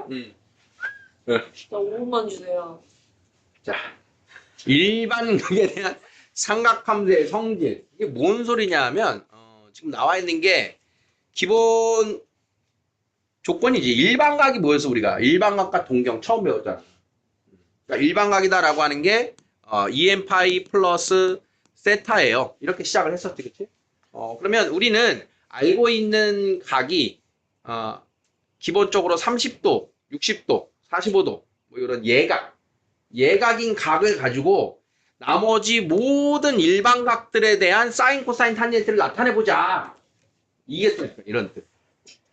돼요? 네. 나 5분만 주세요. 자, 일반극에 대한 삼각함수의 성질. 이게 뭔 소리냐 하면, 지금 나와 있는 게 기본 조건이지. 일반각이 뭐였어, 우리가? 일반각과 동경 처음 배웠잖아. 그러니까 일반각이다라고 하는 게, 2n 파이 플러스 세타예요. 이렇게 시작을 했었지, 그치? 그러면 우리는 알고 있는 각이, 기본적으로 30도, 60도, 45도, 뭐 이런 예각인 각을 가지고 나머지 모든 일반각들에 대한 사인, 코사인, 탄젠트를 나타내보자. 이게 또 이런 뜻.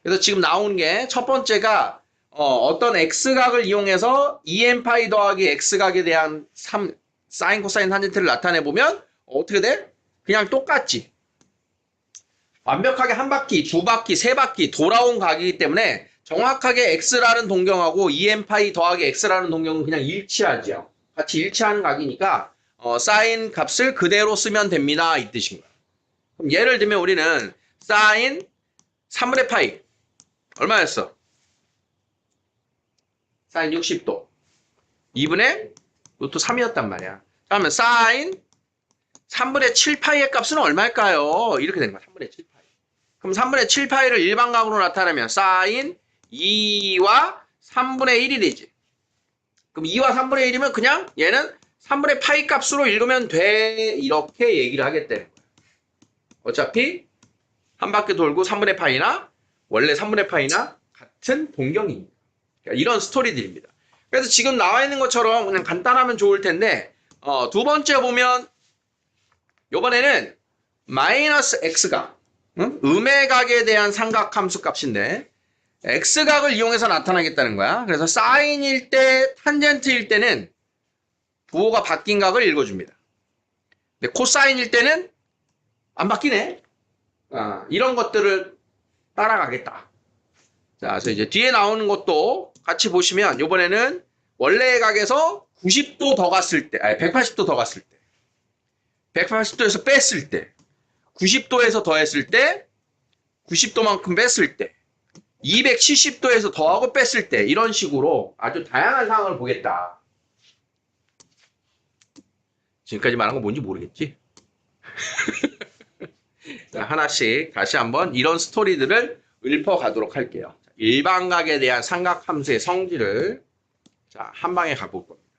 그래서 지금 나온 게 첫 번째가 어떤 x각을 이용해서 2n파이 더하기 x각에 대한 사인, 코사인, 탄젠트를 나타내보면 어떻게 돼? 그냥 똑같지. 완벽하게 한 바퀴, 두 바퀴, 세 바퀴 돌아온 각이기 때문에 정확하게 x라는 동경하고 2n파이 더하기 x라는 동경은 그냥 일치하죠. 같이 일치하는 각이니까 사인 값을 그대로 쓰면 됩니다. 이 뜻인 거야. 그럼 예를 들면 우리는 사인 3분의 파이 얼마였어? 사인 60도 2분의 루트 3이었단 말이야. 그러면 사인 3분의 7파이의 값은 얼마일까요? 이렇게 되는 거야. 3분의 7파이. 그럼 3분의 7파이를 일반각으로 나타내면 사인 2와 3분의 1이 되지. 그럼 2와 3분의 1이면 그냥 얘는 3분의 파이 값으로 읽으면 돼. 이렇게 얘기를 하겠다는 거야. 어차피 한 바퀴 돌고 3분의 파이나 원래 3분의 파이나 같은 동경입니다. 그러니까 이런 스토리들입니다. 그래서 지금 나와 있는 것처럼 그냥 간단하면 좋을 텐데 두 번째 보면 이번에는 마이너스 x각 음의 각에 대한 삼각함수 값인데 x각을 이용해서 나타나겠다는 거야. 그래서 사인일 때 탄젠트일 때는 부호가 바뀐 각을 읽어줍니다. 근데 코사인일 때는 안 바뀌네. 이런 것들을 따라가겠다. 자, 그래서 이제 뒤에 나오는 것도 같이 보시면 이번에는 원래의 각에서 90도 더 갔을 때, 아니 180도 더 갔을 때, 180도에서 뺐을 때, 90도에서 더했을 때, 90도만큼 뺐을 때, 270도에서 더하고 뺐을 때 이런 식으로 아주 다양한 상황을 보겠다. 지금까지 말한 거 뭔지 모르겠지? 자, 하나씩 다시 한번 이런 스토리들을 읊어가도록 할게요. 일반각에 대한 삼각함수의 성질을 자, 한 방에 가볼 겁니다.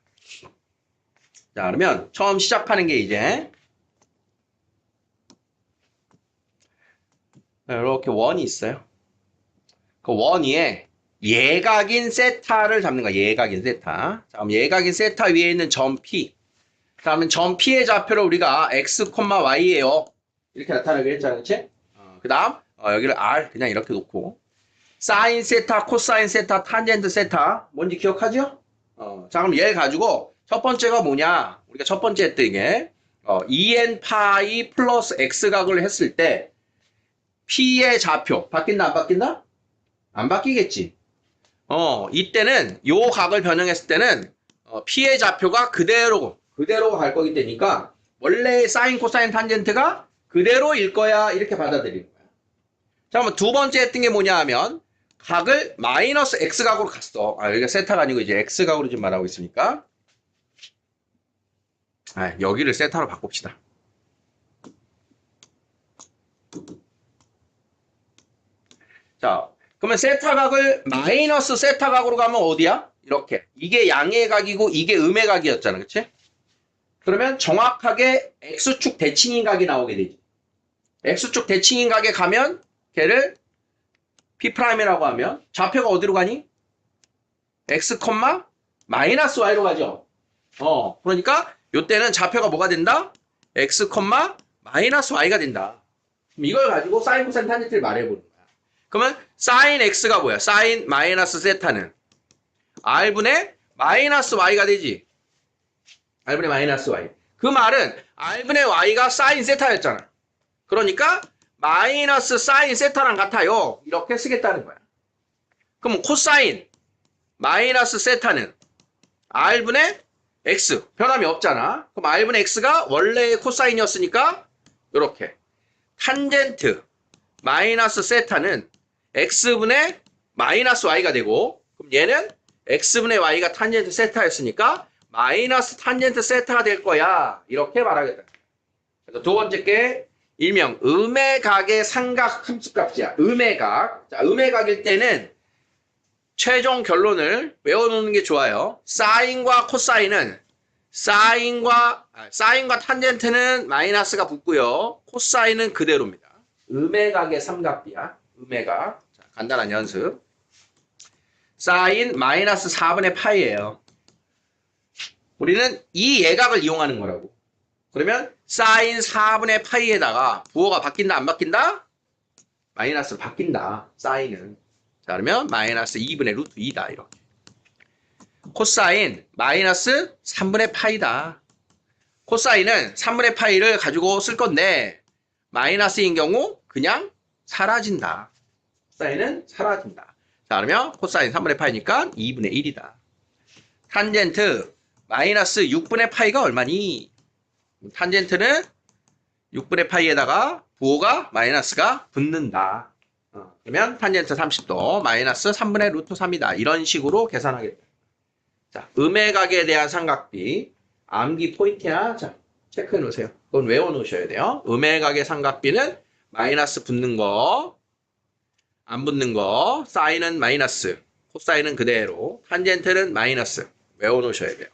자, 그러면 처음 시작하는 게 이제 이렇게 원이 있어요. 그 원 위에 예각인 세타를 잡는 거야. 예각인 세타. 자, 그럼 예각인 세타 위에 있는 점 P. 자, 그러면 점 P의 좌표를 우리가 x, y예요. 이렇게 나타나기로 했잖아, 그치? 그 다음 여기를 R 그냥 이렇게 놓고 사인 세타, 코사인 세타, 탄젠트 세타 뭔지 기억하죠? 자, 그럼 얘를 가지고 첫 번째가 뭐냐? 우리가 첫 번째 했던 게 2n 파이 플러스 x각을 했을 때 P의 좌표 바뀐다 안 바뀐다? 안 바뀌겠지. 이때는 요 각을 변형했을 때는 P의 좌표가 그대로 갈 거기 때니까 원래 사인, 코사인, 탄젠트가 그대로일 거야. 이렇게 받아들이는 거야. 자, 그러면 두 번째 했던 게 뭐냐 하면 각을 마이너스 x각으로 갔어. 여기가 세타가 아니고 이제 x각으로 지금 말하고 있으니까 여기를 세타로 바꿉시다. 자, 그러면 세타각을 마이너스 세타각으로 가면 어디야? 이렇게. 이게 양의 각이고 이게 음의 각이었잖아. 그치? 그러면 정확하게 x축 대칭인 각이 나오게 되지. x축 대칭인 각에 가면 걔를 P'이라고 하면 좌표가 어디로 가니? x, 마이너스 y로 가죠. 그러니까 이때는 좌표가 뭐가 된다? x, 마이너스 y가 된다. 그럼 이걸 가지고 사인, 코사인, 탄젠트를 말해보는 거야. 그러면 사인 x가 뭐야? 사인 마이너스 세타는 r분의 마이너스 y가 되지. r분의 마이너스 y. 그 말은 r분의 y가 사인 세타였잖아. 그러니까 마이너스 사인 세타랑 같아요. 이렇게 쓰겠다는 거야. 그럼 코사인 마이너스 세타는 r분의 x 변함이 없잖아. 그럼 r분의 x가 원래의 코사인이었으니까 이렇게 탄젠트 마이너스 세타는 x분의 마이너스 y가 되고 그럼 얘는 x분의 y가 탄젠트 세타였으니까 마이너스 탄젠트 세타가 될 거야. 이렇게 말하겠다. 그래서 두 번째 게 일명 음의 각의 삼각 함수값이야. 음의 각. 자, 음의 각일 때는 최종 결론을 외워놓는 게 좋아요. 사인과 코사인은 사인과 탄젠트는 마이너스가 붙고요. 코사인은 그대로입니다. 음의 각의 삼각비야. 음의 각. 자, 간단한 연습. 사인 마이너스 4분의 파이예요. 우리는 이 예각을 이용하는 거라고. 그러면 사인 4분의 파이에다가 부호가 바뀐다 안 바뀐다? 마이너스로 바뀐다. 사인은. 자, 그러면 마이너스 2분의 루트 2다. 이렇게. 코사인 마이너스 3분의 파이다. 코사인은 3분의 파이를 가지고 쓸 건데 마이너스인 경우 그냥 사라진다. 코사인은 사라진다. 자, 그러면 코사인 3분의 파이니까 2분의 1이다. 탄젠트 마이너스 6분의 파이가 얼마니? 탄젠트는 6분의 파이에다가 부호가 마이너스가 붙는다. 그러면 탄젠트 30도 마이너스 3분의 루트 3이다. 이런 식으로 계산하겠다. 자, 음의 각에 대한 삼각비 암기 포인트야. 자, 체크해 놓으세요. 그건 외워 놓으셔야 돼요. 음의 각의 삼각비는 마이너스 붙는 거, 안 붙는 거, 사인은 마이너스, 코사인은 그대로, 탄젠트는 마이너스. 외워 놓으셔야 돼요.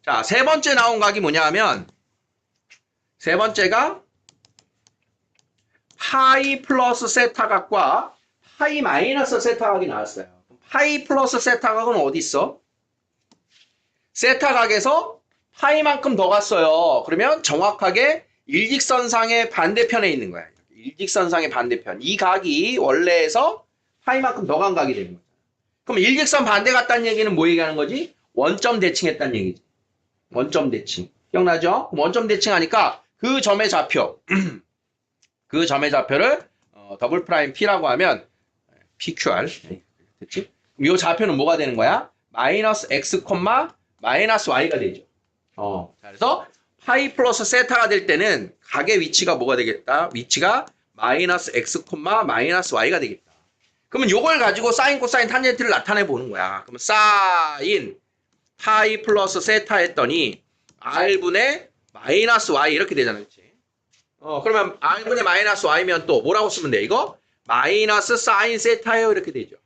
자, 세 번째 나온 각이 뭐냐 하면 세 번째가 파이 플러스 세타 각과 파이 마이너스 세타 각이 나왔어요. 파이 플러스 세타 각은 어디 있어? 세타 각에서 파이만큼 더 갔어요. 그러면 정확하게 일직선상의 반대편에 있는 거야. 일직선상의 반대편. 이 각이 원래에서 파이만큼 더 간 각이 되는 거야. 그럼 일직선 반대 갔다는 얘기는 뭐 얘기하는 거지? 원점 대칭했다는 얘기지. 원점 대칭. 기억나죠? 원점 대칭하니까 그 점의 좌표. 그 점의 좌표를 더블 프라임 P라고 하면 PQR. 됐지? 그럼 이 좌표는 뭐가 되는 거야? 마이너스 X, 마이너스 Y가 되죠. 자, 그래서 파이 플러스 세타가 될 때는 각의 위치가 뭐가 되겠다? 위치가 마이너스 X, 마이너스 Y가 되겠다. 그러면 요걸 가지고 사인, 코사인, 탄젠트를 나타내 보는 거야. 그러면 사인 파이 플러스 세타 했더니 R분의 마이너스 Y 이렇게 되잖아. 그치? 그러면 R분의 마이너스 Y면 또 뭐라고 쓰면 돼? 이거 마이너스 사인 세타예요. 이렇게 되죠.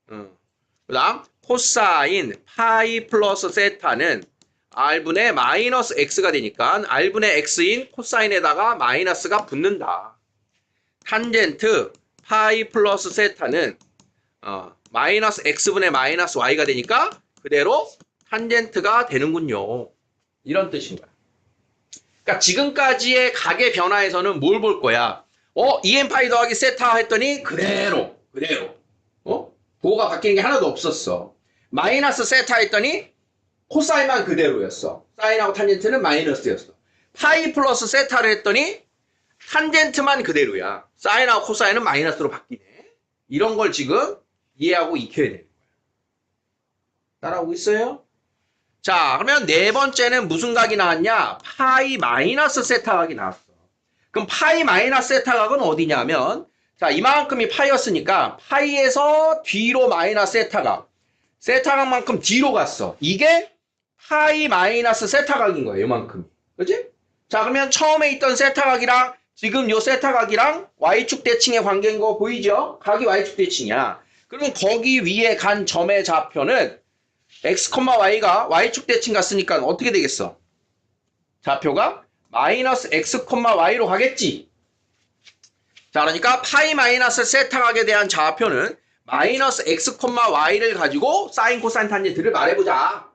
그 다음 코사인 파이 플러스 세타는 R분의 마이너스 X가 되니까 R분의 X인 코사인에다가 마이너스가 붙는다. 탄젠트 파이 플러스 세타는 마이너스 X분의 마이너스 Y가 되니까 그대로 탄젠트가 되는군요. 이런 뜻인 거야. 그러니까 지금까지의 각의 변화에서는 뭘 볼 거야? EM 파이 더하기 세타 했더니 그대로. 부호가 바뀌는 게 하나도 없었어. 마이너스 세타 했더니 코사인만 그대로였어. 사인하고 탄젠트는 마이너스였어. 파이 플러스 세타를 했더니 탄젠트만 그대로야. 사인하고 코사인은 마이너스로 바뀌네. 이런 걸 지금 이해하고 익혀야 되는 거야. 따라오고 있어요? 자, 그러면 네 번째는 무슨 각이 나왔냐? 파이 마이너스 세타 각이 나왔어. 그럼 파이 마이너스 세타 각은 어디냐면, 자, 이만큼이 파이였으니까 파이에서 뒤로 마이너스 세타 각. 세타 각만큼 뒤로 갔어. 이게 파이 마이너스 세타 각인 거예요. 이만큼. 그치? 자, 그러면 처음에 있던 세타 각이랑 지금 요 세타 각이랑 Y축 대칭의 관계인 거 보이죠? 각이 Y축 대칭이야. 그러면 거기 위에 간 점의 좌표는 X, Y가 Y축 대칭 갔으니까 어떻게 되겠어? 좌표가 마이너스 X, Y로 가겠지? 자, 그러니까 파이 마이너스 세타 각에 대한 좌표는 마이너스 X, Y를 가지고 사인, 코사인, 탄젠트를 말해보자.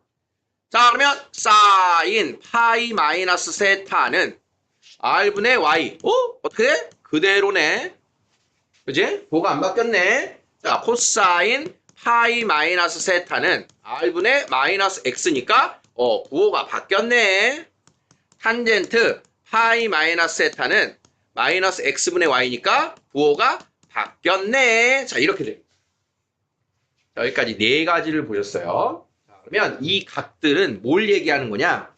자, 그러면 사인 파이 마이너스 세타는 R분의 Y. 어떻게 돼? 그대로네. 그지? 부호가 안 바뀌었네. 자, 코사인 파이 마이너스 세타는 R분의 마이너스 X니까 부호가 바뀌었네. 탄젠트 파이 마이너스 세타는 마이너스 X분의 Y니까 부호가 바뀌었네. 자, 이렇게 됩니다. 자, 여기까지 네 가지를 보셨어요. 자, 그러면 이 각들은 뭘 얘기하는 거냐?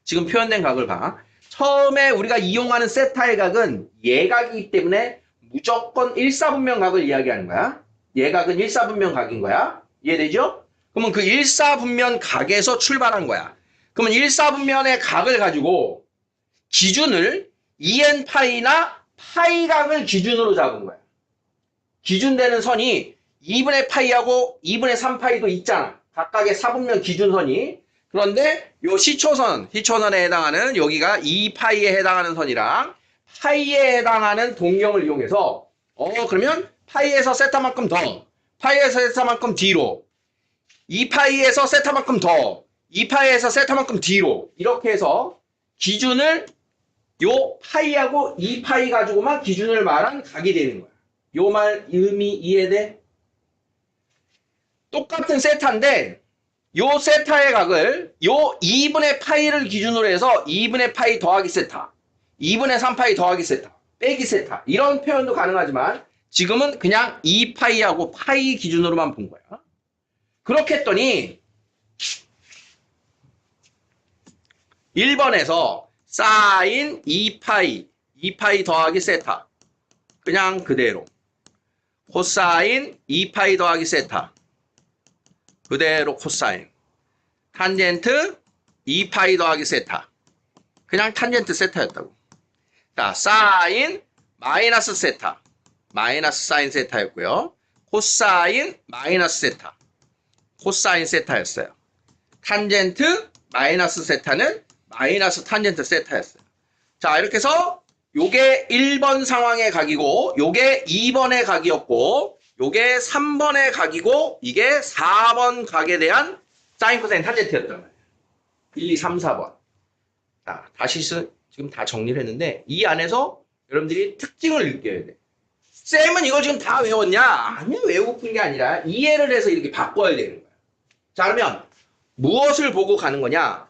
지금 표현된 각을 봐. 첫 처음에 우리가 이용하는 세타의 각은 예각이기 때문에 무조건 1사분면 각을 이야기하는 거야. 예각은 1사분면 각인 거야. 이해되죠? 그러면 그 1사분면 각에서 출발한 거야. 그러면 1사분면의 각을 가지고 기준을 2n 파이나 파이 각을 기준으로 잡은 거야. 기준되는 선이 2분의 파이하고 2분의 3파이도 있잖아. 각각의 사분면 기준선이. 그런데 요 시초선에 해당하는 여기가 2파이에 해당하는 선이랑 파이에 해당하는 동경을 이용해서 그러면 파이에서 세타만큼 더, 파이에서 세타만큼 뒤로, 2파이에서 세타만큼 더, 2파이에서 세타만큼 뒤로 이렇게 해서 기준을 요 파이하고 2파이 가지고만 기준을 말한 각이 되는 거야. 요 말 의미 이해돼? 똑같은 세타인데 요 세타의 각을 요 2분의 파이를 기준으로 해서 2분의 파이 더하기 세타, 2분의 3파이 더하기 세타, 빼기 세타 이런 표현도 가능하지만 지금은 그냥 2파이하고 파이 기준으로만 본 거야. 그렇게 했더니 1번에서 사인 2파이, 2파이 더하기 세타 그냥 그대로, 코사인 2파이 더하기 세타 그대로 코사인, 탄젠트 2파이 더하기 세타 그냥 탄젠트 세타였다고. 자, 사인 마이너스 세타, 마이너스 사인 세타였고요. 코사인 마이너스 세타, 코사인 세타였어요. 탄젠트 마이너스 세타는 마이너스 탄젠트 세타였어요. 자, 이렇게 해서 요게 1번 상황의 각이고 요게 2번의 각이었고 요게 3번의 각이고 이게 4번 각에 대한 사인 코사인 탄젠트였단 말이에요. 1, 2, 3, 4번. 자, 다시 지금 다 정리를 했는데 이 안에서 여러분들이 특징을 느껴야 돼. 쌤은 이걸 지금 다 외웠냐? 아니야, 외우고 푼 게 아니라 이해를 해서 이렇게 바꿔야 되는 거야. 자, 그러면 무엇을 보고 가는 거냐?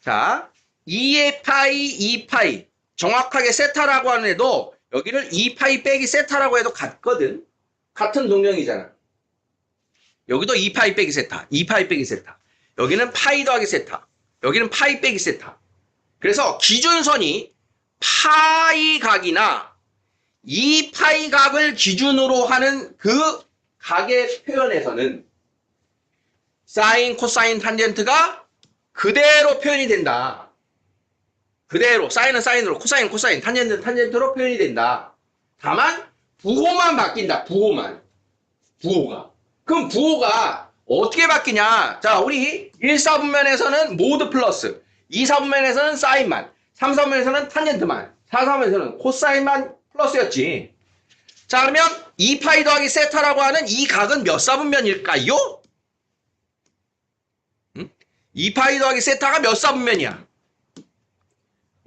자, 2의 파이, 2파이. 정확하게 세타라고 하는 애도 여기를 2파이 빼기 세타라고 해도 같거든. 같은 동령이잖아. 여기도 2파이 빼기 세타, 2파이 빼기 세타. 여기는 파이 더하기 세타. 여기는 파이 빼기 세타. 그래서 기준선이 파이 각이나 2파이 각을 기준으로 하는 그 각의 표현에서는 사인, 코사인, 탄젠트가 그대로 표현이 된다. 그대로 사인은 사인으로, 코사인, 코사인, 탄젠트는 탄젠트로 표현이 된다. 다만 부호만 바뀐다. 부호만. 부호가. 그럼 부호가 어떻게 바뀌냐? 자, 우리 1사분면에서는 모드 플러스, 2사분면에서는 사인만, 3사분면에서는 탄젠트만, 4사분면에서는 코사인만 플러스였지. 자, 그러면 2파이 더하기 세타라고 하는 이 각은 몇 사분면일까요? 2파이 더하기 세타가 몇 사분면이야?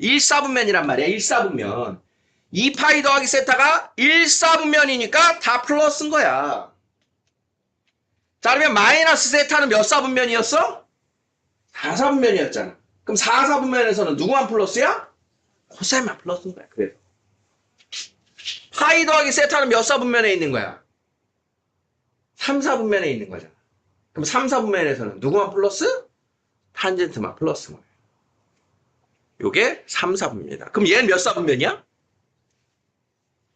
1사분면이란 말이야. 1사분면. 2파이 더하기 세타가 1사분면이니까 다 플러스인 거야. 자, 그러면 마이너스 세타는 몇 사분면이었어? 4사분면이었잖아. 그럼 4사분면에서는 누구만 플러스야? 코사인만 플러스인 거야. 그래서 파이 더하기 세타는 몇 사분면에 있는 거야? 3사분면에 있는 거잖아. 그럼 3사분면에서는 누구만 플러스? 탄젠트만 플러스인 거야. 요게 3사분면이다. 그럼 얘는 몇 사분면이야?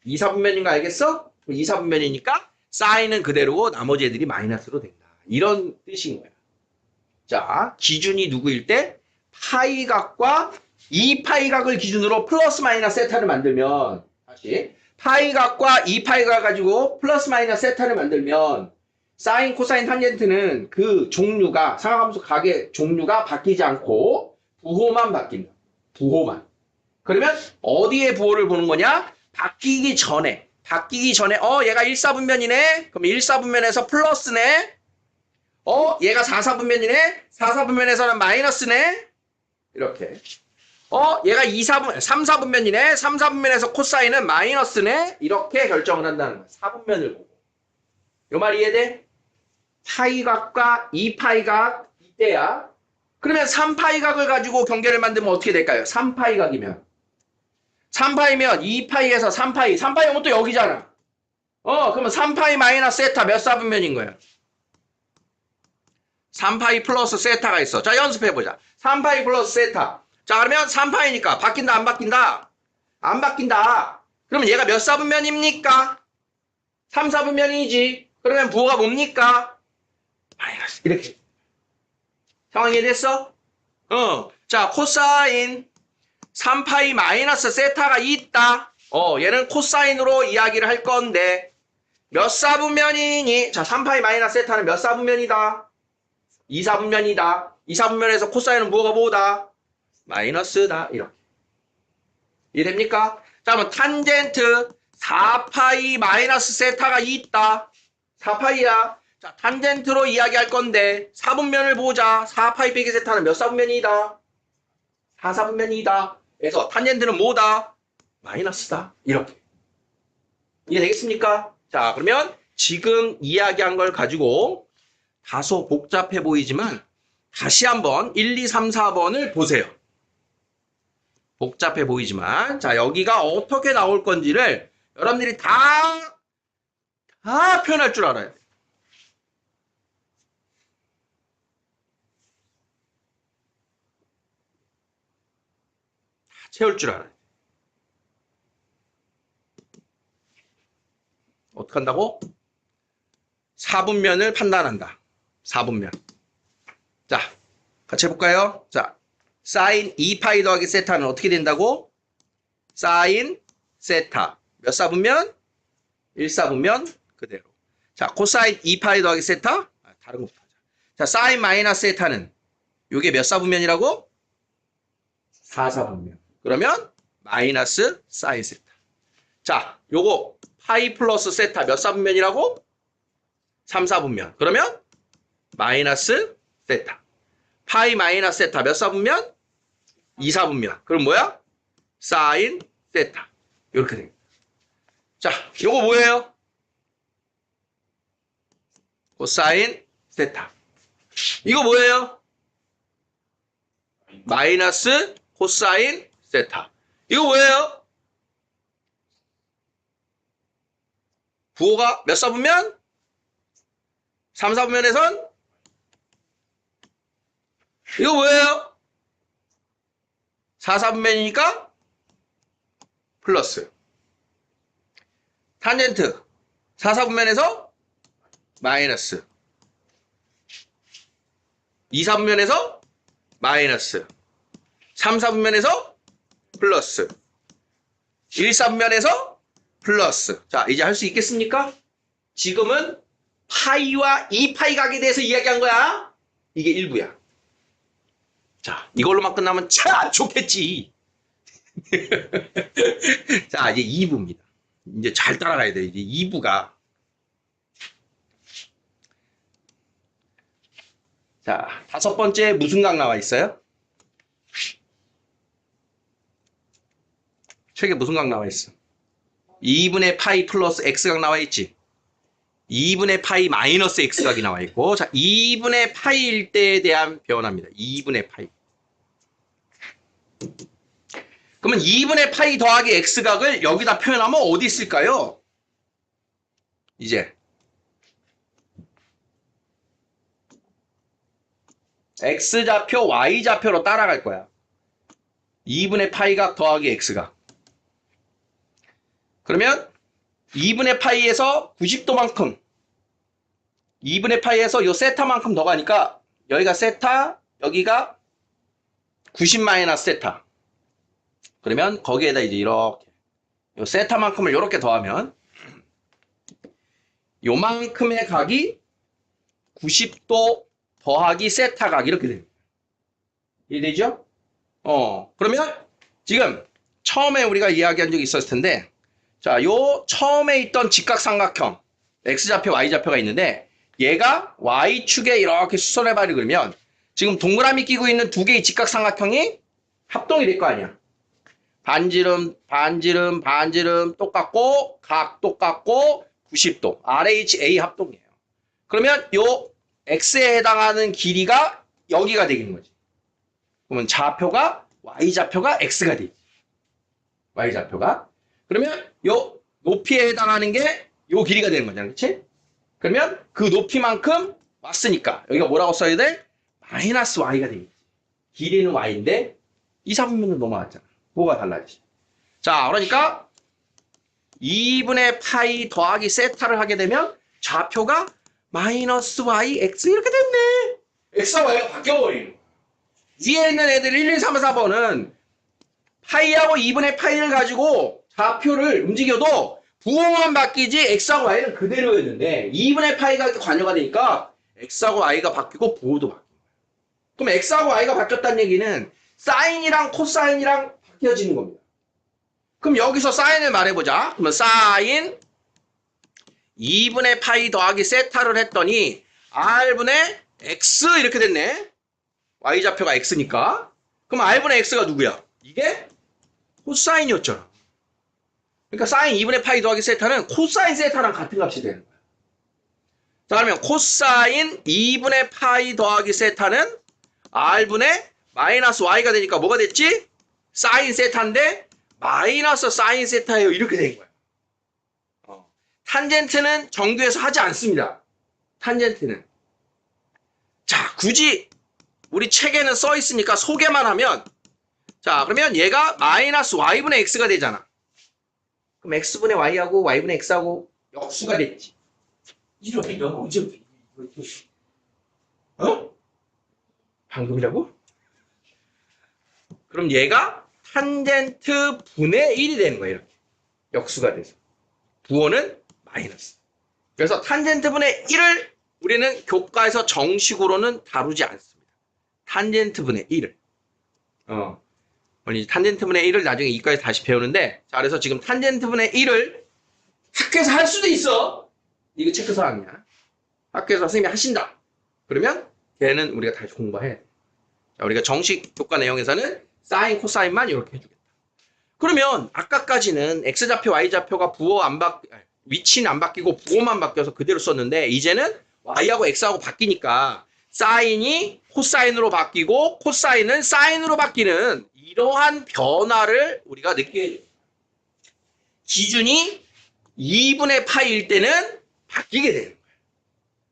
2사분면인 거 알겠어? 2사분면이니까 사인은 그대로고 나머지 애들이 마이너스로 된다. 이런 뜻인 거야. 자, 기준이 누구일 때? 파이각과 2파이각을 기준으로 플러스 마이너스 세타를 만들면, 다시 파이각과 2파이각 가지고 플러스 마이너스 세타를 만들면 사인, 코사인, 탄젠트는 그 종류가, 상하함수 각의 종류가 바뀌지 않고 부호만 바뀐다. 부호만. 그러면 어디에 부호를 보는 거냐? 바뀌기 전에 얘가 1사분면이네? 그럼 1사분면에서 플러스네? 얘가 4사분면이네? 4사분면에서는 마이너스네? 이렇게. 얘가 3사분면이네? 3사분면에서 코사인은 마이너스네? 이렇게 결정을 한다는 거야. 4분면을 보고. 요 말 이해돼? 파이각과 2파이각 이때야. 그러면 3파이각을 가지고 경계를 만들면 어떻게 될까요? 3파이각이면 3파이면 2파이에서 3파이 3파이 또 여기잖아. 그러면 3파이 마이너스 세타 몇 사분면인 거야? 3파이 플러스 세타가 있어. 자, 연습해보자. 3파이 플러스 세타. 자, 그러면 3파이니까 바뀐다, 안 바뀐다? 안 바뀐다. 그러면 얘가 몇 사분면입니까? 3, 4분면이지. 그러면 부호가 뭡니까? 마이너스. 이렇게. 상황 이해됐어? 자, 코사인 3파이 마이너스 세타가 있다. 얘는 코사인으로 이야기를 할 건데 몇 사분면이니? 자, 3파이 마이너스 세타는 몇 사분면이다? 2사분면이다. 2사분면에서 코사인은 뭐가 뭐다? 마이너스다. 이렇게. 이해됩니까? 자, 그러면 탄젠트 4파이 마이너스 세타가 있다. 4파이야. 자, 탄젠트로 이야기할 건데 4분면을 보자. 4파이 빼기 세타는 몇 사분면이다? 4사분면이다. 그래서 탄젠트는 뭐다? 마이너스다. 이렇게. 이해되겠습니까? 자, 그러면 지금 이야기한 걸 가지고 다소 복잡해 보이지만 다시 한번 1, 2, 3, 4번을 보세요. 복잡해 보이지만 자, 여기가 어떻게 나올 건지를 여러분들이 다 표현할 줄 알아야 돼. 다 채울 줄 알아야 돼. 어떻게 한다고? 4분면을 판단한다. 4분면. 자, 같이 해볼까요? 자, 사인 2파이 더하기 세타는 어떻게 된다고? 사인 세타. 몇 사분면? 1사분면 그대로. 자, 코사인 2파이 더하기 세타? 다른 것부터 하자. 자, 사인 마이너스 세타는 요게 몇 사분면이라고? 4사분면. 그러면 마이너스 사인 세타. 자, 요거 파이 플러스 세타 몇 사분면이라고? 3사분면. 그러면 마이너스 세타. 파이 마이너스 세타 몇 사분면? 2사분면. 그럼 뭐야? 사인 세타. 이렇게 됩니다. 자, 요거 뭐예요? 코사인 세타. 이거 뭐예요? 마이너스 코사인 세타. 이거 뭐예요? 부호가 몇 사분면? 3사분면에선 이거 뭐예요? 4사분면이니까 플러스. 탄젠트 4사분면에서 마이너스. 2사분면에서 마이너스. 3사분면에서 플러스. 1사분면에서 플러스. 자, 이제 할 수 있겠습니까? 지금은 파이와 2파이 각에 대해서 이야기한 거야. 이게 1부야. 자, 이걸로만 끝나면 참 좋겠지. 자, 이제 2부입니다. 이제 잘 따라가야 돼. 이제 2부가. 자, 5번째 무슨 각 나와 있어요? 책에 무슨 각 나와 있어? 2분의 파이 플러스 x각 나와 있지. 2분의 파이 마이너스 x각이 나와 있고, 자, 2분의 파이일 때에 대한 변화입니다. 2분의 파이. 그러면 2분의 파이 더하기 x각을 여기다 표현하면 어디 있을까요? 이제 x좌표, y좌표로 따라갈 거야. 2분의 파이각 더하기 x각. 그러면 2분의 파이에서 90도만큼 2분의 파이에서 요 세타만큼 더 가니까 여기가 세타, 여기가 90 마이너스 세타. 그러면 거기에다 이제 이렇게 요 세타만큼을 이렇게 더하면 요만큼의 각이 90도 더하기 세타각 이렇게 됩니다. 이해되죠? 그러면 지금 처음에 우리가 이야기한 적이 있었을 텐데, 자, 요 처음에 있던 직각삼각형 x좌표, y좌표가 있는데 얘가 y축에 이렇게 수선해봐리 그러면 지금 동그라미 끼고 있는 두 개의 직각삼각형이 합동이 될 거 아니야. 반지름, 반지름, 반지름 똑같고 각 똑같고 90도 RHA 합동이에요. 그러면 요 x에 해당하는 길이가 여기가 되는 거지. 그러면 좌표가 y좌표가 x가 되지. y좌표가. 그러면 요 높이에 해당하는 게 요 길이가 되는 거잖아. 그렇지? 그러면 그 높이만큼 왔으니까 여기가 뭐라고 써야 돼? 마이너스 y가 되겠지. 길이는 y인데 2, 4분면으로 넘어갔잖아. 뭐가 달라지지? 자, 그러니까 2분의 파이 더하기 세타를 하게 되면 좌표가 마이너스 y, x 이렇게 됐네. x와 y가 바뀌어버리는. 위에 있는 애들 1, 2, 3, 4번은 파이하고 2분의 파이를 가지고 좌표를 움직여도 부호만 바뀌지 x하고 y는 그대로였는데 2분의 파이가 이렇게 관여가 되니까 x하고 y가 바뀌고 부호도 바뀌는 거야. 그럼 x하고 y가 바뀌었다는 얘기는 사인이랑 코사인이랑 바뀌어지는 겁니다. 그럼 여기서 사인을 말해보자. 그러면 사인 2분의 파이 더하기 세타를 했더니 r분의 x 이렇게 됐네. y좌표가 x니까. 그럼 r분의 x가 누구야? 이게 코사인이었잖아. 그러니까 사인 2분의 파이 더하기 세타는 코사인 세타랑 같은 값이 되는 거야. 자, 그러면 코사인 2분의 파이 더하기 세타는 r분의 마이너스 y가 되니까 뭐가 됐지? 사인 세타인데 마이너스 사인 세타예요. 이렇게 된 거야. 탄젠트는 정규에서 하지 않습니다. 탄젠트는. 자, 굳이 우리 책에는 써 있으니까 소개만 하면 자, 그러면 얘가 마이너스 y분의 x가 되잖아. 그럼 x분의 y하고 y분의 x하고 역수가 됐지. 이렇게 넌 언제부터 방금이라고? 그럼 얘가 탄젠트 분의 1이 되는 거야. 이렇게. 역수가 돼서. 부호는 마이너스. 그래서 탄젠트 분의 1을 우리는 교과에서 정식으로는 다루지 않습니다. 탄젠트 분의 1을. 탄젠트 분의 1을 나중에 이과에서 다시 배우는데, 자, 그래서 지금 탄젠트 분의 1을 학교에서 할 수도 있어. 이거 체크사항이야. 학교에서 선생님이 하신다. 그러면 걔는 우리가 다시 공부해야 돼. 자, 우리가 정식 교과 내용에서는 사인, 코사인만 이렇게 해주겠다. 그러면 아까까지는 x좌표, y좌표가 위치는 안 바뀌고 부호만 바뀌어서 그대로 썼는데 이제는 y하고 x하고 바뀌니까 사인이 코사인으로 바뀌고 코사인은 사인으로 바뀌는 이러한 변화를 우리가 느끼게 돼요. 기준이 2분의 파이일 때는 바뀌게 되는 거예요.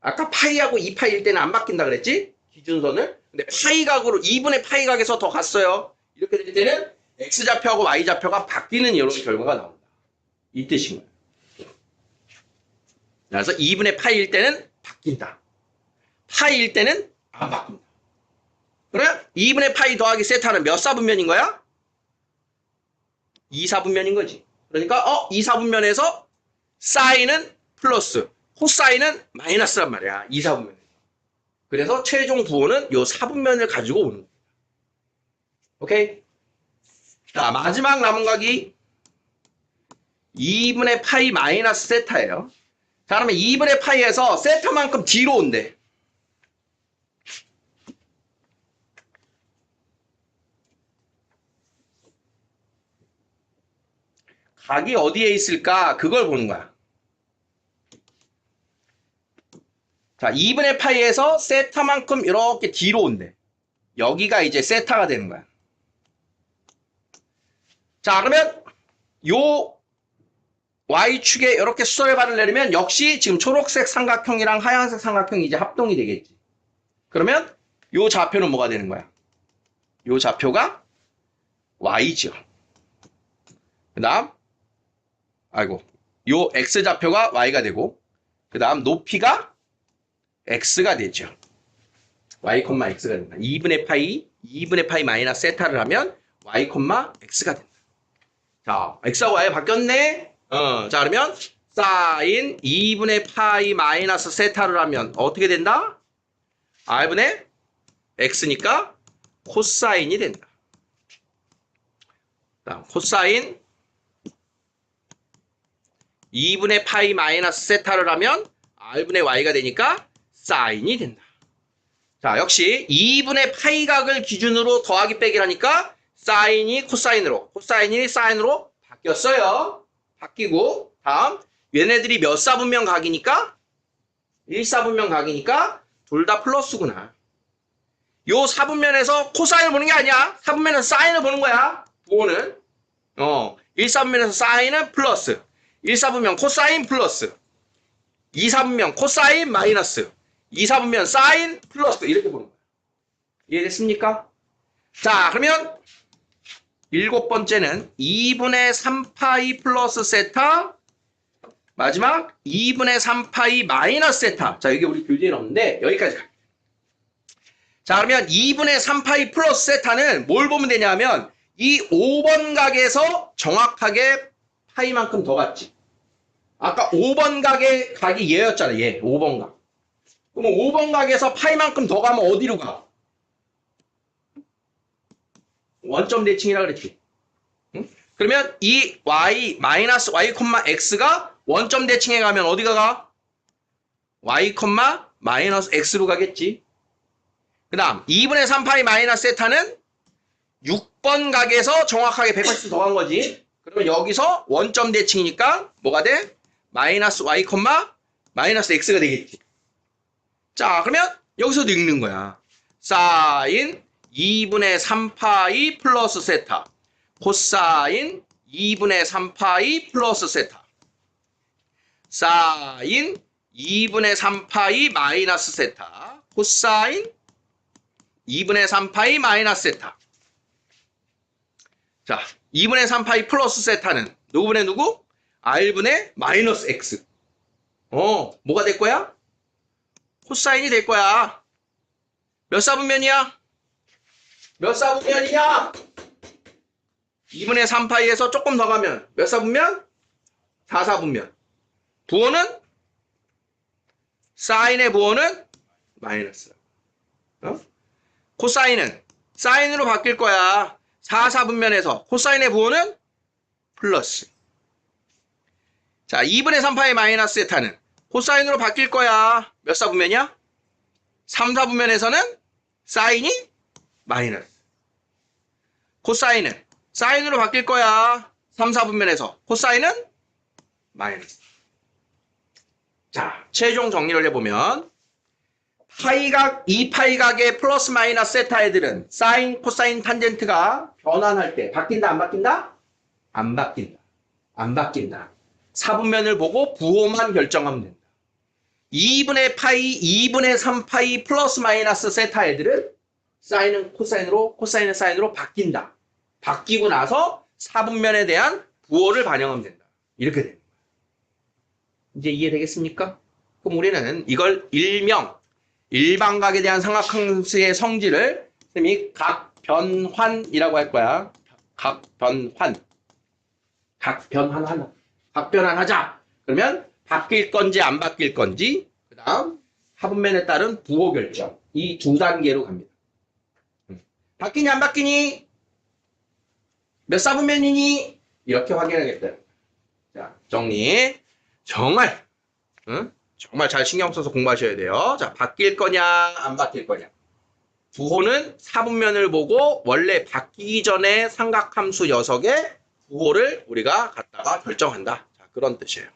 아까 파이하고 2파이일 때는 안 바뀐다 그랬지? 기준선을. 근데 파이각으로 2분의 파이각에서 더 갔어요. 이렇게 될 때는 x좌표하고 y좌표가 바뀌는 이런 결과가 나온다. 이 뜻인 거예요. 그래서 2분의 파이일 때는 바뀐다. 파이일 때는 안 바뀐다. 그러면 2분의 파이 더하기 세타는 몇 사분면인 거야? 2사분면인 거지. 그러니까 2사분면에서 사인은 플러스, 코사인은 마이너스란 말이야. 2사분면에서. 그래서 최종 부호는 요 사분면을 가지고 오는 거야. 오케이? 자, 마지막 남은 각이 2분의 파이 마이너스 세타예요. 자, 그러면 2분의 파이에서 세타만큼 뒤로 온대. 각이 어디에 있을까? 그걸 보는 거야. 자, 2분의 파이에서 세타만큼 이렇게 뒤로 온대. 여기가 이제 세타가 되는 거야. 자, 그러면 요 Y축에 이렇게 수설반을 내리면 역시 지금 초록색 삼각형이랑 하얀색 삼각형이 이제 합동이 되겠지. 그러면 요 좌표는 뭐가 되는 거야? 요 좌표가 Y죠. 그 다음 요 X좌표가 Y가 되고 그 다음 높이가 X가 되죠. Y, X가 된다. 2분의 파이 마이너스 세타를 하면 Y, X가 된다. 자, X하고 Y 바뀌었네? 자, 그러면 사인 2분의 파이 마이너스 세타를 하면 어떻게 된다? R분의 X니까 코사인이 된다. 자, 코사인 2분의 파이 마이너스 세타를 하면 R분의 Y가 되니까 사인이 된다. 자, 역시 2분의 파이 각을 기준으로 더하기 빼기를 하니까 사인이 코사인으로, 코사인이 사인으로 바뀌었어요. 바뀌고 다음 얘네들이 몇 사분면 각이니까 1사분면 각이니까 둘 다 플러스구나. 요 사분면에서 코사인을 보는 게 아니야. 사분면에서 사인을 보는 거야. 부호는 1사분면에서 사인은 플러스, 1사분면 코사인 플러스, 2사분면 코사인 마이너스, 2사분면 사인 플러스 이렇게 보는 거야. 이해됐습니까? 자, 그러면 일곱 번째는 2분의 3파이 플러스 세타. 마지막 2분의 3파이 마이너스 세타. 자, 여기 우리 교재에 없는데 여기까지 갈게요. 자, 그러면 2분의 3파이 플러스 세타는 뭘 보면 되냐면 이 5번 각에서 정확하게 파이만큼 더 갔지. 아까 5번 각의 각이 얘였잖아. 얘 5번 각. 그럼 5번 각에서 파이만큼 더 가면 어디로 가? 원점 대칭이라 그랬지. 응? 그러면 이 y 마이너스 y, x가 원점 대칭에 가면 어디가 가? y, 마이너스 x로 가겠지. 그 다음 2분의 3파이 마이너스 세타는 6번 각에서 정확하게 180도 더 간 거지. 그러면 여기서 원점 대칭이니까 뭐가 돼? 마이너스 y, 마이너스 x가 되겠지. 자, 그러면 여기서도 읽는 거야. 사인 2분의 3파이 플러스 세타. 코사인 2분의 3파이 플러스 세타. 사인 2분의 3파이 마이너스 세타. 코사인 2분의 3파이 마이너스 세타. 자, 2분의 3파이 플러스 세타는 누구분의 누구? r분의 마이너스 x. 뭐가 될 거야? 코사인이 될 거야. 몇 사분면이야? 몇 사분면이냐? 2분의 3파이에서 조금 더 가면 몇 사분면? 4사분면. 부호는? 사인의 부호는? 마이너스. 코사인은? 사인으로 바뀔 거야. 4사분면에서 코사인의 부호는? 플러스. 자, 2분의 3파이 마이너스 세타는? 코사인으로 바뀔 거야. 몇 사분면이야? 3사분면에서는? 사인이? 마이너스. 코사인은? 사인으로 바뀔 거야. 3, 4분면에서. 코사인은? 마이너스. 자, 최종 정리를 해보면 파이각, 2파이각의 플러스 마이너스 세타 애들은 사인, 코사인, 탄젠트가 변환할 때 바뀐다, 안 바뀐다? 안 바뀐다. 안 바뀐다. 4분면을 보고 부호만 결정하면 된다. 2분의 파이, 2분의 3파이 플러스 마이너스 세타 애들은 사인은 코사인으로, 코사인은 사인으로 바뀐다. 바뀌고 나서 4분면에 대한 부호를 반영하면 된다. 이렇게 됩니다. 이제 이해되겠습니까? 그럼 우리는 이걸 일명, 일반각에 대한 삼각함수의 성질을 선생님이 각변환이라고 할 거야. 각변환. 각변환하자. 그러면 바뀔 건지 안 바뀔 건지, 그 다음 하분면에 따른 부호 결정. 이 두 단계로 갑니다. 바뀌니 안 바뀌니? 몇 사분면이니? 이렇게 확인하겠다. 자, 정리. 정말 잘 신경 써서 공부하셔야 돼요. 자, 바뀔 거냐, 안 바뀔 거냐. 부호는 사분면을 보고 원래 바뀌기 전에 삼각함수 녀석의 부호를 우리가 갖다가 결정한다. 자, 그런 뜻이에요.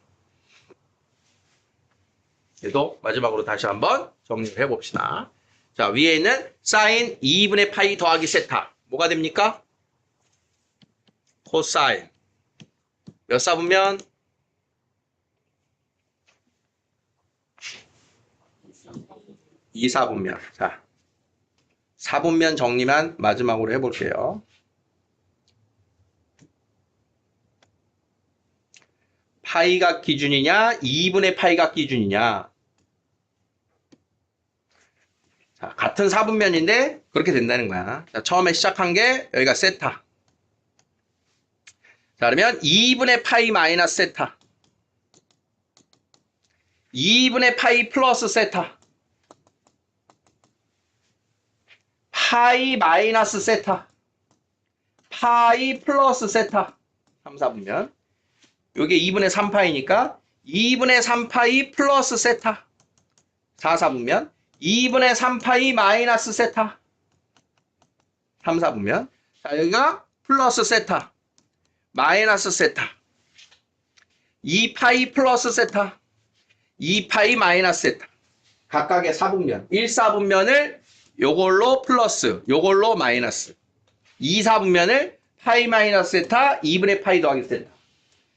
그래도 마지막으로 다시 한번 정리를 해봅시다. 자, 위에 있는 사인 2분의 파이 더하기 세타. 뭐가 됩니까? 코사인. 몇 사분면? 2사분면. 자, 4분면 정리만 마지막으로 해볼게요. 파이각 기준이냐, 2분의 파이각 기준이냐. 자, 같은 4분면인데 그렇게 된다는 거야. 자, 처음에 시작한 게 여기가 세타. 자, 그러면 2분의 파이 마이너스 세타. 2분의 파이 플러스 세타. 파이 마이너스 세타. 파이 플러스 세타. 3, 4분면. 요게 2분의 3파이니까 2분의 3파이 플러스 세타. 4, 4분면. 2분의 3파이 마이너스 세타. 3, 4분면. 자, 여기가 플러스 세타. 마이너스 세타. 2파이 플러스 세타. 2파이 마이너스 세타. 각각의 4분면. 1, 4분면을 요걸로 플러스, 요걸로 마이너스. 2, 4분면을 파이 마이너스 세타, 2분의 파이 더하기 세타.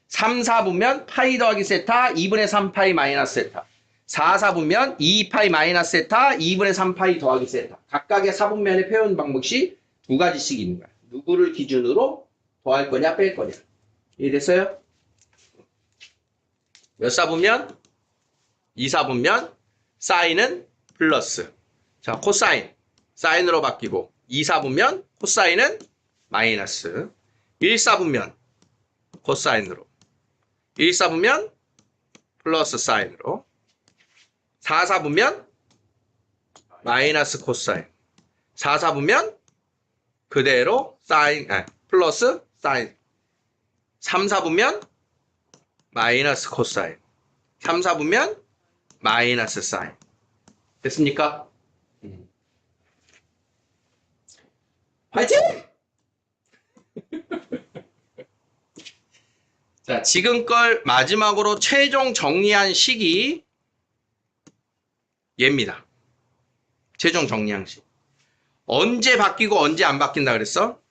3, 4분면 파이 더하기 세타, 2분의 3파이 마이너스 세타. 4, 4분면 2파이 마이너스 세타, 2분의 3파이 더하기 세타. 각각의 4분면의 표현 방법이 두 가지씩 있는 거야. 누구를 기준으로? 더할 거냐 뺄 거냐. 이해됐어요? 몇 사분면? 2사분면 사인은 플러스. 자, 코사인. 사인으로 바뀌고 2사분면 코사인은 마이너스. 1사분면 코사인으로. 1사분면 플러스 사인으로. 4사분면 마이너스 코사인. 4사분면 그대로 사인, 플러스 사인. 3사분면 마이너스 코사인. 3사분면 마이너스 사인. 됐습니까? 화이팅! 자, 지금 걸 마지막으로 최종 정리한 식이 얘입니다. 최종 정리한 식. 언제 바뀌고 언제 안 바뀐다 그랬어?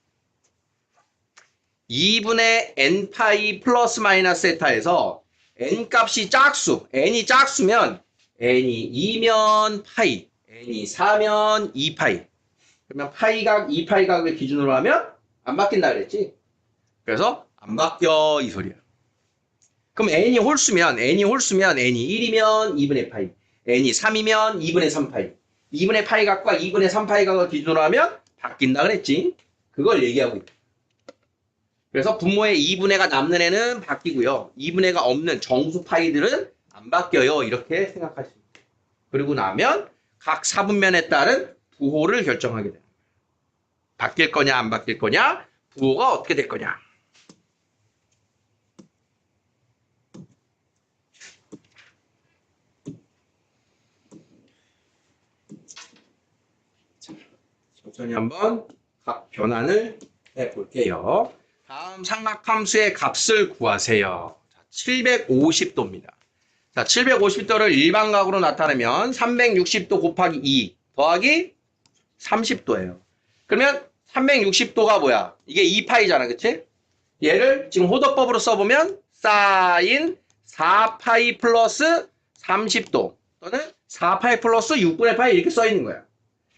2분의 n파이 플러스 마이너스 세타에서 n 값이 짝수, n이 짝수면 n이 2면 파이, n이 4면 2파이. 그러면 파이각, 2파이각을 기준으로 하면 안 바뀐다 그랬지? 그래서 안 바뀌어 이 소리야. 그럼 n이 홀수면 n이 1이면 2분의 파이, n이 3이면 2분의 3파이. 2분의 파이각과 2분의 3파이각을 기준으로 하면 바뀐다 그랬지? 그걸 얘기하고 있다. 그래서 분모에 2분의가 남는 애는 바뀌고요. 2분의가 없는 정수 파이들은 안 바뀌어요. 이렇게 생각하시면 돼요. 그리고 나면 각 사분면에 따른 부호를 결정하게 됩니다. 바뀔 거냐 안 바뀔 거냐, 부호가 어떻게 될 거냐. 천천히 한번 각 변환을 해볼게요. 다음 삼각함수의 값을 구하세요. 750도입니다. 자, 750도를 일반각으로 나타내면 360도 곱하기 2 더하기 30도예요. 그러면 360도가 뭐야? 이게 2파이잖아, 그치? 얘를 지금 호도법으로 써보면 사인 4파이 플러스 30도 또는 4파이 플러스 6분의 파이 이렇게 써있는 거야.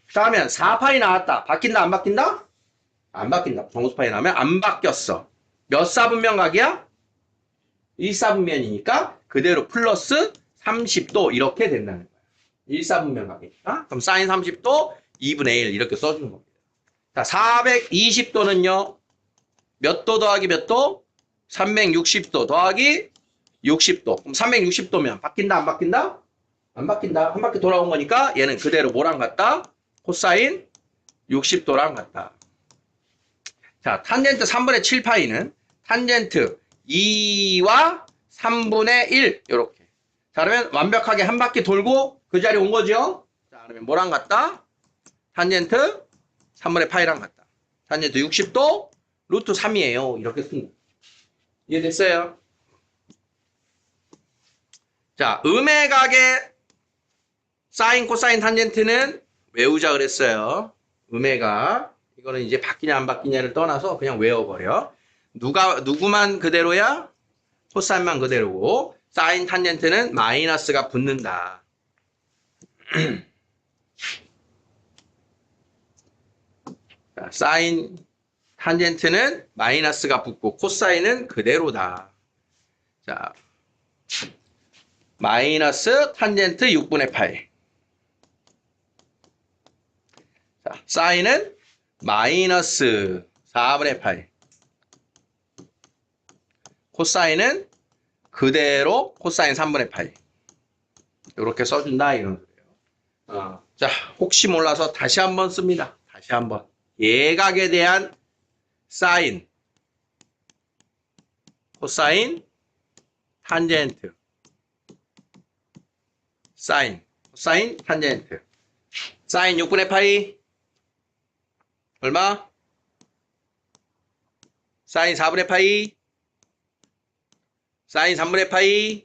그러면 4파이 나왔다. 바뀐다, 안 바뀐다? 안 바뀐다. 정수파이 나오면 안 바뀌었어. 몇 사분면 각이야? 1사분면이니까 그대로 플러스 30도 이렇게 된다는 거야. 1사분면 각이니까. 그럼 사인 30도 2분의 1 이렇게 써주는 겁니다. 자, 420도는요. 몇 도 더하기 몇 도? 360도 더하기 60도. 그럼 360도면 바뀐다, 안 바뀐다? 안 바뀐다. 한 바퀴 돌아온 거니까 얘는 그대로 뭐랑 같다? 코사인 60도랑 같다. 자, 탄젠트 3분의 7파이는 탄젠트 2와 3분의 1 이렇게. 자, 그러면 완벽하게 한 바퀴 돌고 그 자리에 온 거죠? 자, 그러면 뭐랑 같다? 탄젠트 3분의 파이랑 같다. 탄젠트 60도 루트 3이에요. 이렇게 쓴 거. 이해됐어요? 자, 음의 각의 사인, 코사인, 탄젠트는 외우자 그랬어요. 음의 각. 이거는 이제 바뀌냐 안 바뀌냐를 떠나서 그냥 외워버려. 누구만 그대로야? 코사인만 그대로고 사인 탄젠트는 마이너스가 붙는다. 자, 사인 탄젠트는 마이너스가 붙고 코사인은 그대로다. 자, 마이너스 탄젠트 6분의 8. 자, 사인은 마이너스 4분의 8. 코사인은 그대로 코사인 3분의 8. 이렇게 써준다 이런 거예요. 자, 혹시 몰라서 다시 한번 씁니다. 다시 한번. 예각에 대한 사인, 코사인, 탄젠트. 사인, 코사인, 탄젠트. 사인 6분의 파이 얼마? 사인 4분의 파이, 사인 3분의 파이,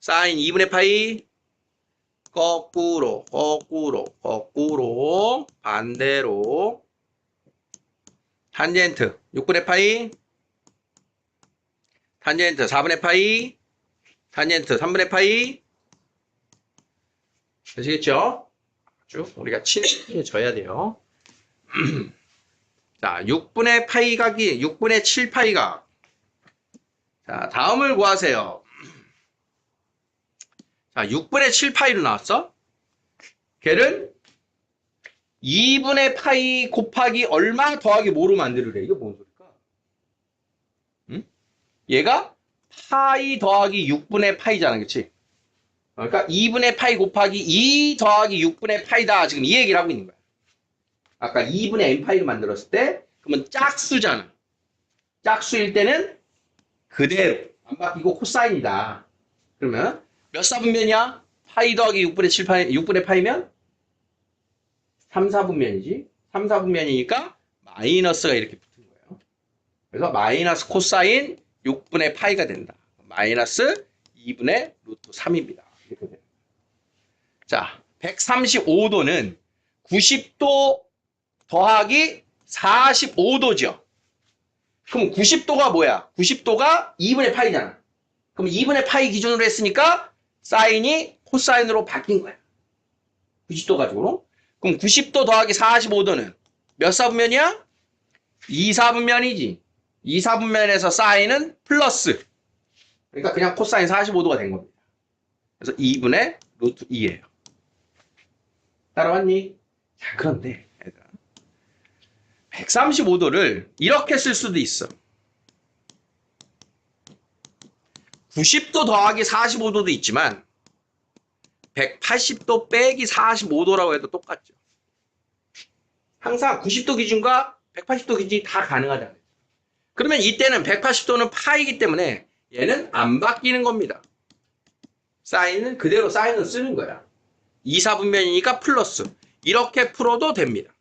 사인 2분의 파이, 거꾸로, 거꾸로, 거꾸로, 반대로, 탄젠트 6분의 파이, 탄젠트 4분의 파이, 탄젠트 3분의 파이. 되시겠죠? 쭉 우리가 친해져야 돼요. 자, 6분의 파이 각이 6분의 7 파이 각. 자, 다음을 구하세요. 자, 6분의 7 파이로 나왔어? 걔를 2분의 파이 곱하기 얼마 더하기 뭐로 만들으래? 이거 뭔 소리일까? 응? 얘가 파이 더하기 6분의 파이잖아, 그치? 그러니까 2분의 파이 곱하기 2 더하기 6분의 파이다. 지금 이 얘기를 하고 있는 거야. 아까 2분의 n파이로 만들었을 때 그러면 짝수잖아. 짝수일 때는 그대로 안 바뀌고 코사인이다. 그러면 몇 사분면이야? 파이 더하기 6분의 7 파이, 6분의 파이면 3, 4분면이지. 3, 4분면이니까 마이너스가 이렇게 붙은 거예요. 그래서 마이너스 코사인 6분의 파이가 된다. 마이너스 2분의 루트 3입니다. 이렇게 됩니다. 자, 135도는 90도 더하기 45도죠. 그럼 90도가 뭐야? 90도가 2분의 파이잖아. 그럼 2분의 파이 기준으로 했으니까 사인이 코사인으로 바뀐 거야. 90도 가지고. 그럼 90도 더하기 45도는 몇 사분면이야? 2사분면이지. 2사분면에서 사인은 플러스. 그러니까 그냥 코사인 45도가 된 겁니다. 그래서 2분의 루트 2예요. 따라왔니? 자, 그런데 135도를 이렇게 쓸 수도 있어. 90도 더하기 45도도 있지만 180도 빼기 45도라고 해도 똑같죠. 항상 90도 기준과 180도 기준이 다 가능하다. 그러면 이때는 180도는 파이기 때문에 얘는 안 바뀌는 겁니다. 사인은 그대로 사인을 쓰는 거야. 2사분면이니까 플러스. 이렇게 풀어도 됩니다.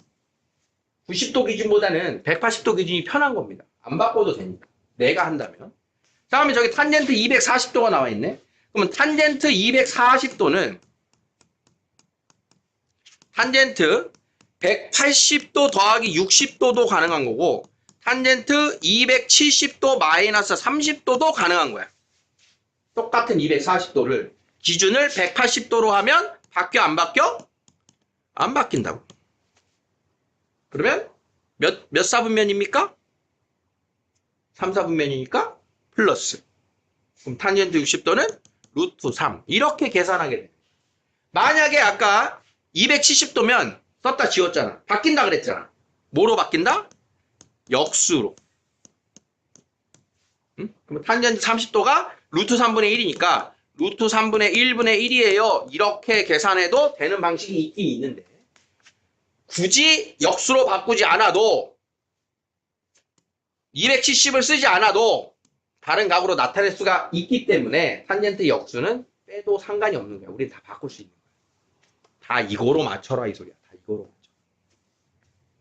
90도 기준보다는 180도 기준이 편한 겁니다. 안 바꿔도 되니까. 내가 한다면. 다음에 저기 탄젠트 240도가 나와 있네. 그러면 탄젠트 240도는 탄젠트 180도 더하기 60도도 가능한 거고 탄젠트 270도 마이너스 30도도 가능한 거야. 똑같은 240도를 기준을 180도로 하면 바뀌어 안 바뀌어? 안 바뀐다고. 그러면 몇 사분면입니까? 3사분면이니까 플러스. 그럼 탄젠트 60도는 루트 3. 이렇게 계산하게 돼. 만약에 아까 270도면 썼다 지웠잖아. 바뀐다 그랬잖아. 뭐로 바뀐다? 역수로. 응? 그럼 탄젠트 30도가 루트 3분의 1이니까 루트 3분의 1분의 1이에요. 이렇게 계산해도 되는 방식이 있긴 있는데 굳이 역수로 바꾸지 않아도 270을 쓰지 않아도 다른 값으로 나타낼 수가 있기 때문에 탄젠트 역수는 빼도 상관이 없는 거야. 우린 다 바꿀 수 있는 거야. 다 이거로 맞춰라 이 소리야. 다 이거로 맞춰.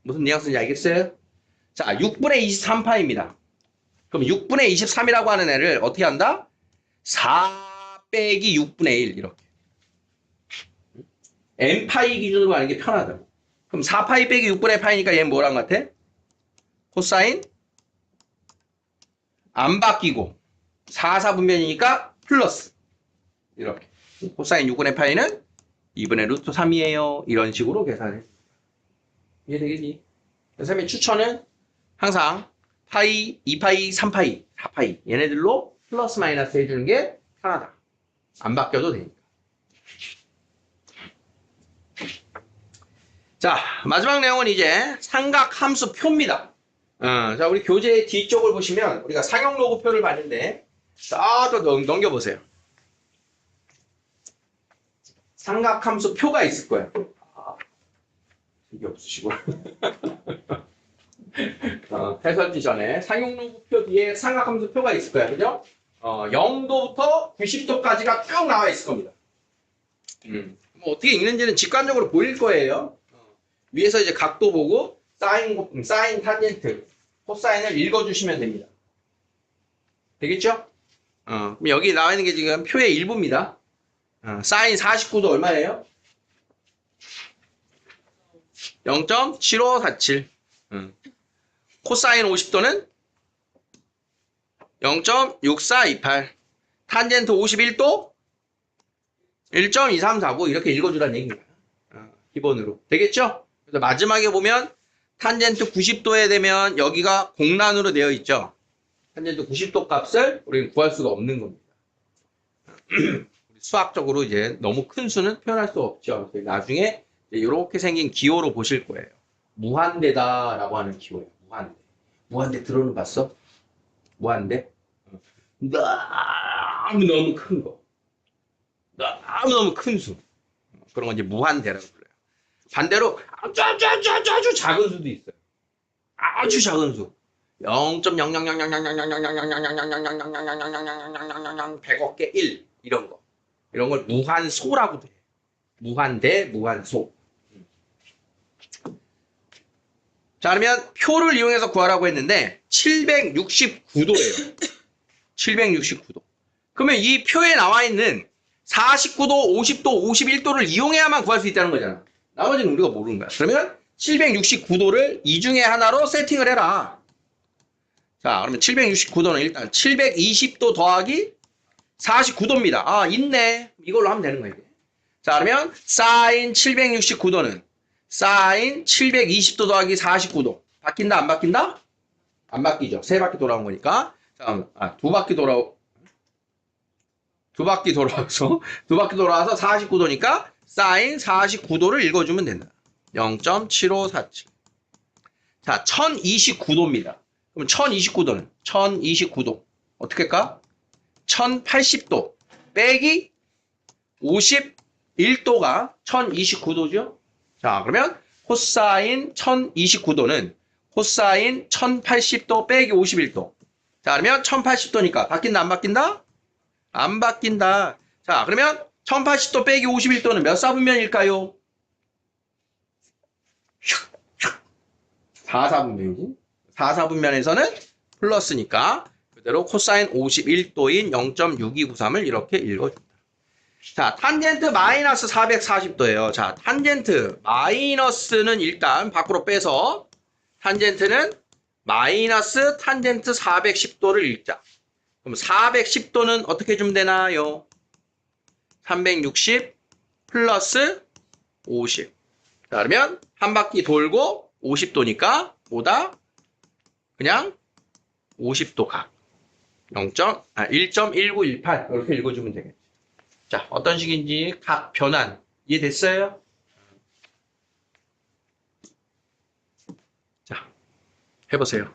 무슨 뉘앙스인지 알겠어요? 자, 6분의 23파입니다. 그럼 6분의 23이라고 하는 애를 어떻게 한다? 4 빼기 6분의 1 이렇게. n파이 기준으로 하는 게 편하다고. 그럼 4파이 빼기 6분의 파이니까 얘는 뭐랑 같아? 코사인 안 바뀌고 4사분면이니까 플러스 이렇게. 코사인 6분의 파이는 2분의 루트 3이에요. 이런 식으로 계산해. 이해되겠니? 선생님의 추천은 항상 파이, 2파이, 3파이, 4파이 얘네들로 플러스 마이너스 해주는 게 편하다. 안 바뀌어도 되니까. 자, 마지막 내용은 이제 삼각함수 표입니다. 자, 우리 교재 뒤쪽을 보시면 우리가 상용로그표를 봤는데 또 넘겨보세요. 삼각함수 표가 있을 거야. 이게 없으시고. 해설지 전에 상용로그표 뒤에 삼각함수 표가 있을 거야. 그죠? 0도부터 90도까지가 쭉 나와 있을 겁니다. 뭐 어떻게 읽는지는 직관적으로 보일 거예요. 위에서 이제 각도 보고 사인 탄젠트, 코사인을 읽어주시면 됩니다. 되겠죠? 그럼 여기 나와 있는 게 지금 표의 일부입니다. 사인 49도 얼마예요? 0.7547. 코사인 50도는 0.6428. 탄젠트 51도 1.2349 이렇게 읽어주라는 얘기입니다. 기본으로. 되겠죠? 그래서 마지막에 보면 탄젠트 90도에 되면 여기가 공란으로 되어 있죠. 탄젠트 90도 값을 우리는 구할 수가 없는 겁니다. 수학적으로 이제 너무 큰 수는 표현할 수 없죠. 나중에 이렇게 생긴 기호로 보실 거예요. 무한대다라고 하는 기호예요. 무한대. 무한대 들어는 봤어? 무한대? 너무 큰 거. 너무 큰 수. 그런 건 이제 무한대라고 불러요. 반대로 아주 작은 수도 있어요. 아주 작은 수. 0.00000000000000000000000000000000000000000000000000000000000000000000000000000000000000000000000000000000000000000000000000000000000000000000000000000000000000000000000000000000000000000000000000000000000000000000000000000000000000000000000000000 무한소. 자, 그러면 표를 이용해서 구하라고 했는데 769도예요. 769도. 그러면 이 표에 나와 있는 49도, 50도, 51도를 이용해야만 구할 수 있다는 거잖아. 나머지는 우리가 모르는 거야. 그러면 769도를 이 중에 하나로 세팅을 해라. 자, 그러면 769도는 일단 720도 더하기 49도입니다. 아, 있네. 이걸로 하면 되는 거예요. 자, 그러면 사인 769도는 사인 720도 더하기 49도. 바뀐다, 안 바뀐다? 안 바뀌죠. 세 바퀴 돌아온 거니까. 자, 두 바퀴 돌아와서 49도니까 사인 49도를 읽어주면 된다. 0.7547. 자, 1029도입니다. 그럼 1029도는 어떻게 할까? 1080도 빼기 51도가 1029도죠. 자, 그러면 코사인 1029도는 코사인 1080도 빼기 51도. 자, 그러면 1080도니까 바뀐다, 안 바뀐다? 안 바뀐다. 자, 그러면 1080도 빼기 51도는 몇 사분면일까요? 4사분면이지. 4사분면에서는 플러스니까 그대로 코사인 51도인 0.6293을 이렇게 읽어줍니다. 자, 탄젠트 마이너스 440도예요. 자, 탄젠트 마이너스는 일단 밖으로 빼서 탄젠트는 마이너스 탄젠트 410도를 읽자. 그럼 410도는 어떻게 주면 되나요? 360 플러스 50. 자, 그러면 한 바퀴 돌고 50도니까 뭐다? 그냥 50도 각. 1.1918 이렇게 읽어주면 되겠죠. 자, 어떤 식인지 각 변환 이해됐어요? 자, 해보세요.